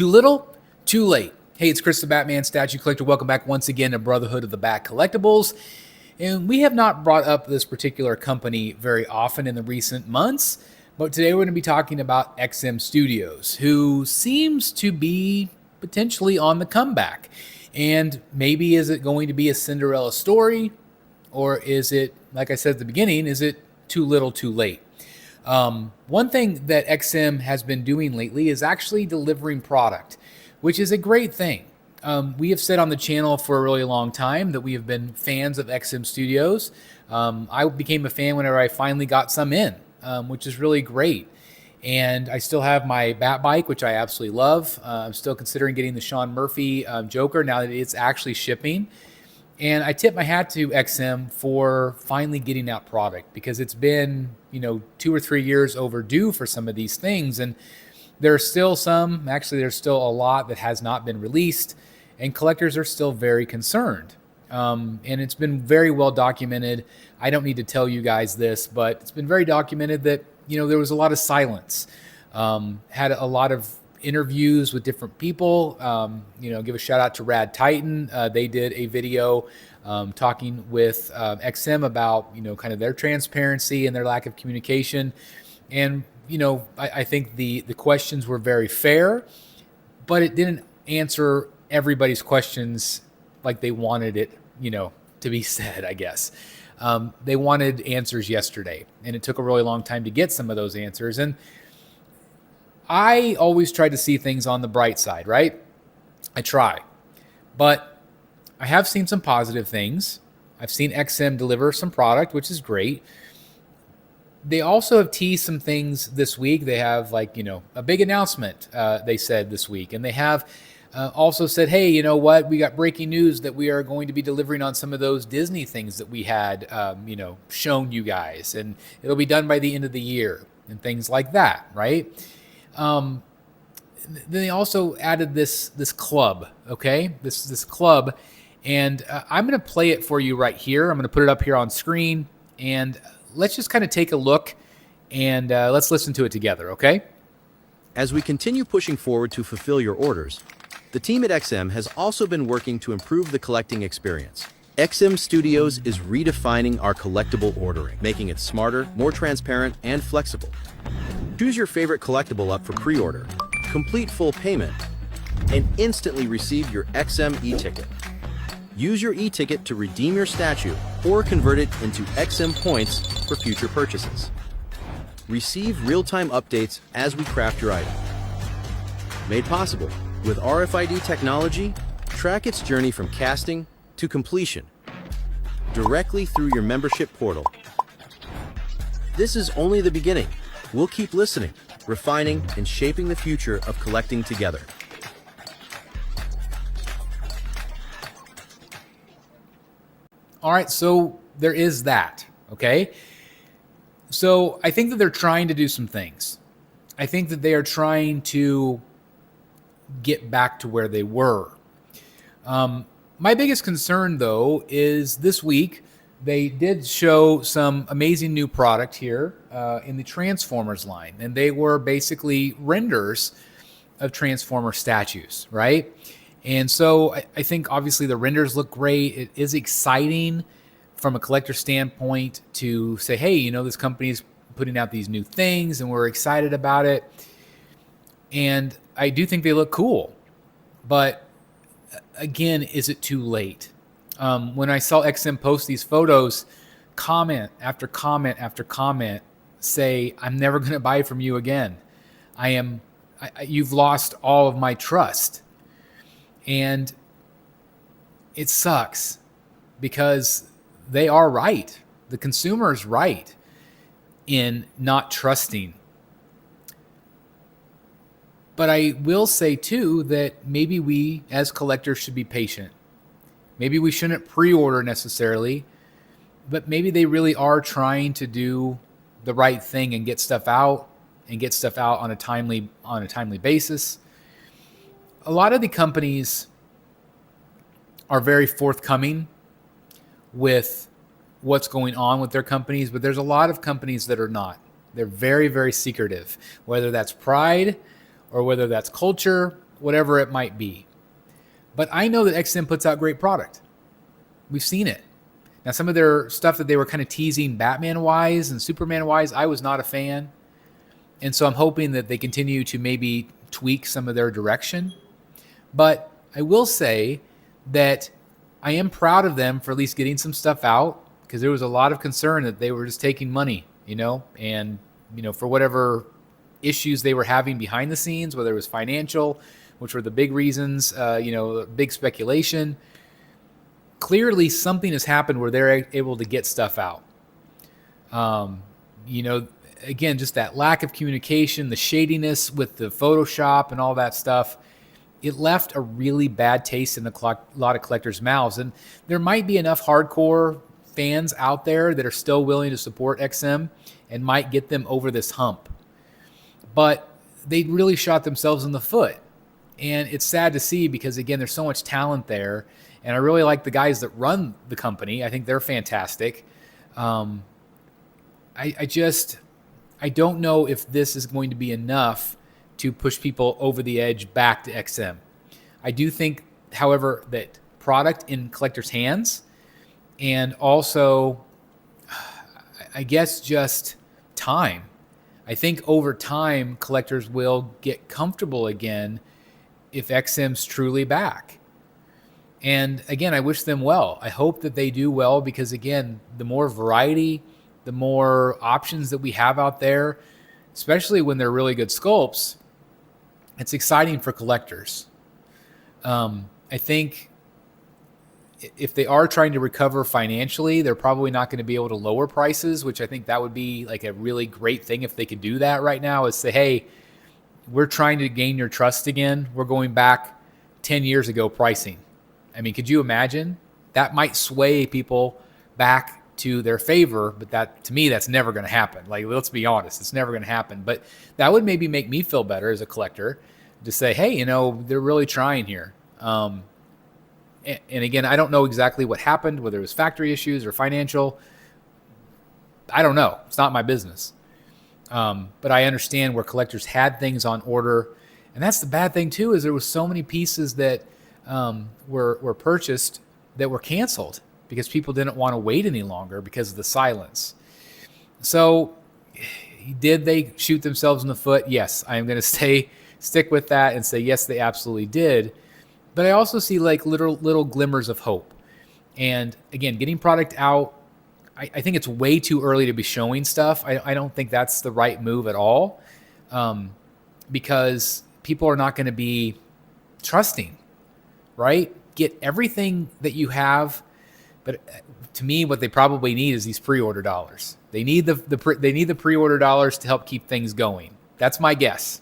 Too little, too late. Hey, it's Chris the Batman Statue Collector. Welcome back once again to Brotherhood of the Bat Collectibles. And we have not brought up this particular company very often in the recent months, but today we're going to be talking about XM Studios, who seems to be potentially on the comeback. And maybe is it going to be a Cinderella story, or is it, like I said at the beginning, is it too little, too late? One thing that XM has been doing lately is actually delivering product, which is a great thing. We have said on the channel for a really long time that we have been fans of XM Studios. I became a fan whenever I finally got some in, which is really great. And I still have my Bat Bike, which I absolutely love. I'm still considering getting the Sean Murphy Joker now that it's actually shipping. And I tip my hat to XM for finally getting out product, because it's been, 2 or 3 years overdue for some of these things. And there's still there's still a lot that has not been released, and collectors are still very concerned. And it's been very well documented. I don't need to tell you guys this, but it's been very documented that, there was a lot of silence. Had a lot of interviews with different people. Give a shout out to Rad Titan. They did a video talking with XM about, kind of their transparency and their lack of communication. And, I think the questions were very fair, but it didn't answer everybody's questions like they wanted it, to be said, I guess. They wanted answers yesterday, and it took a really long time to get some of those answers. And I always try to see things on the bright side, right? I try. But I have seen some positive things. I've seen XM deliver some product, which is great. They also have teased some things this week. They have a big announcement, they said this week. And they have also said, hey, you know what? We got breaking news that we are going to be delivering on some of those Disney things that we had, shown you guys. And it'll be done by the end of the year and things like that, right? Then they also added this club, okay? This club. And I'm going to play it for you right here. I'm going to put it up here on screen. And let's just kind of take a look, and let's listen to it together, okay? As we continue pushing forward to fulfill your orders, the team at XM has also been working to improve the collecting experience. XM Studios is redefining our collectible ordering, making it smarter, more transparent, and flexible. Choose your favorite collectible up for pre-order, complete full payment, and instantly receive your XM e-ticket. Use your e-ticket to redeem your statue or convert it into XM points for future purchases. Receive real-time updates as we craft your item. Made possible with RFID technology, track its journey from casting to completion directly through your membership portal. This is only the beginning. We'll keep listening, refining, and shaping the future of collecting together. All right, so there is that, okay? So I think that they're trying to do some things. I think that they are trying to get back to where they were. My biggest concern, though, is this week they did show some amazing new product here in the Transformers line, and they were basically renders of Transformer statues, right? And so I think obviously the renders look great. It is exciting from a collector standpoint to say, hey, this company is putting out these new things and we're excited about it. And I do think they look cool. But again, is it too late? When I saw XM post these photos, comment after comment after comment say, I'm never going to buy from you again. You've lost all of my trust. And it sucks because they are right. The consumer is right in not trusting. But I will say, too, that maybe we as collectors should be patient. Maybe we shouldn't pre-order necessarily, but maybe they really are trying to do the right thing and get stuff out on a timely basis. A lot of the companies are very forthcoming with what's going on with their companies, but there's a lot of companies that are not. They're very, very secretive, whether that's pride or whether that's culture whatever it might be. But I know that XM puts out great product. We've seen it. Now, some of their stuff that they were kind of teasing Batman-wise and Superman-wise, I was not a fan. And so I'm hoping that they continue to maybe tweak some of their direction. But I will say that I am proud of them for at least getting some stuff out, because there was a lot of concern that they were just taking money, and, for whatever issues they were having behind the scenes, whether it was financial, which were the big reasons, big speculation. Clearly something has happened where they're able to get stuff out. Again, just that lack of communication, the shadiness with the Photoshop and all that stuff, it left a really bad taste in a lot of collectors' mouths. And there might be enough hardcore fans out there that are still willing to support XM and might get them over this hump. But they really shot themselves in the foot. And it's sad to see, because, again, there's so much talent there. And I really like the guys that run the company. I think they're fantastic. I don't know if this is going to be enough to push people over the edge back to XM. I do think, however, that product in collectors' hands, and also, I guess, just time. I think over time, collectors will get comfortable again if XM's truly back. And again, I wish them well. I hope that they do well, because, again, the more variety, the more options that we have out there, especially when they're really good sculpts, it's exciting for collectors. I think if they are trying to recover financially, they're probably not going to be able to lower prices, which I think that would be like a really great thing if they could do that right now, is say, hey, we're trying to gain your trust again. We're going back 10 years ago pricing. I mean, could you imagine? That might sway people back to their favor, but that, to me, that's never going to happen. Like, let's be honest, it's never going to happen. But that would maybe make me feel better as a collector to say, hey, they're really trying here. And again, I don't know exactly what happened, whether it was factory issues or financial. I don't know. It's not my business. But I understand where collectors had things on order. And that's the bad thing, too, is there was so many pieces that were purchased that were canceled because people didn't want to wait any longer because of the silence. So did they shoot themselves in the foot? Yes, I am going to stick with that and say, yes, they absolutely did. But I also see like little glimmers of hope. And again, getting product out, I think it's way too early to be showing stuff. I don't think that's the right move at all, because people are not going to be trusting, right? Get everything that you have. But to me, what they probably need is these pre-order dollars. They need the pre-order dollars to help keep things going. That's my guess.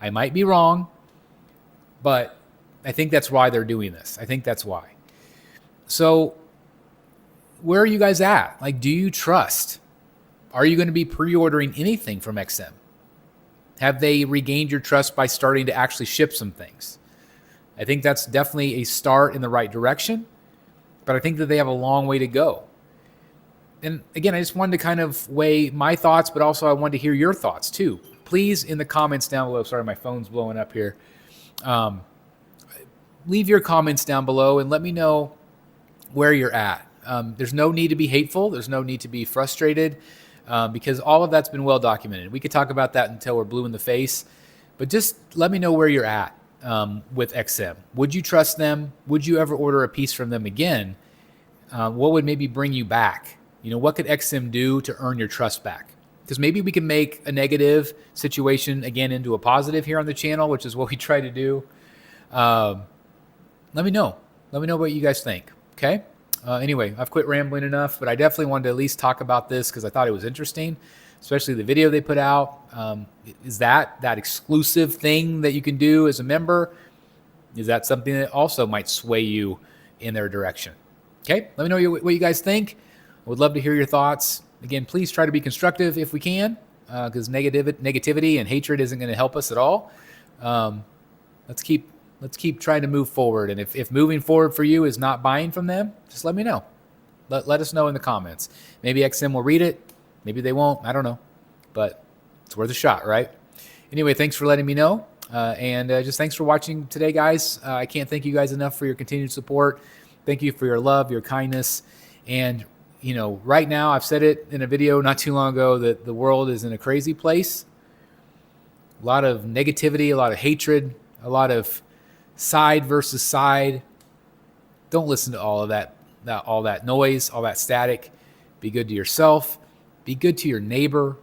I might be wrong, but I think that's why they're doing this. I think that's why. So where are you guys at? Like, do you trust? Are you going to be pre-ordering anything from XM? Have they regained your trust by starting to actually ship some things? I think that's definitely a start in the right direction, but I think that they have a long way to go. And again, I just wanted to kind of weigh my thoughts, but also I wanted to hear your thoughts too. Please, in the comments down below, sorry, my phone's blowing up here. Leave your comments down below and let me know where you're at. There's no need to be hateful. There's no need to be frustrated, because all of that's been well documented. We could talk about that until we're blue in the face, but just let me know where you're at with XM. Would you trust them? Would you ever order a piece from them again? What would maybe bring you back? What could XM do to earn your trust back? Because maybe we can make a negative situation again into a positive here on the channel, which is what we try to do. Let me know. Let me know what you guys think. Okay. Anyway, I've quit rambling enough, but I definitely wanted to at least talk about this because I thought it was interesting, especially the video they put out. Is that exclusive thing that you can do as a member? Is that something that also might sway you in their direction? Okay. Let me know what you guys think. I would love to hear your thoughts. Again, please try to be constructive if we can, because negativity and hatred isn't going to help us at all. Let's keep trying to move forward. And if moving forward for you is not buying from them, just let me know. Let us know in the comments. Maybe XM will read it. Maybe they won't. I don't know. But it's worth a shot, right? Anyway, thanks for letting me know. Just thanks for watching today, guys. I can't thank you guys enough for your continued support. Thank you for your love, your kindness. And, you know, right now, I've said it in a video not too long ago that the world is in a crazy place. A lot of negativity, a lot of hatred, a lot of side versus side. Don't listen to all of that noise, all that static. Be good to yourself. Be good to your neighbor.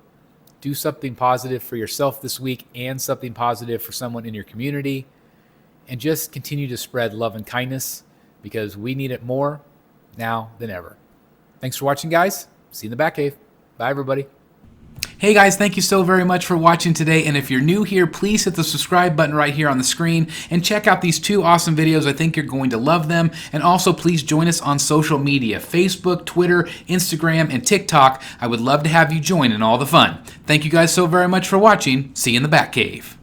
Do something positive for yourself this week and something positive for someone in your community. And just continue to spread love and kindness because we need it more now than ever. Thanks for watching, guys. See you in the Batcave. Bye, everybody. Hey guys, thank you so very much for watching today, and if you're new here, please hit the subscribe button right here on the screen and check out these 2 awesome videos. I think you're going to love them. And also please join us on social media, Facebook, Twitter, Instagram, and TikTok. I would love to have you join in all the fun. Thank you guys so very much for watching. See you in the Batcave.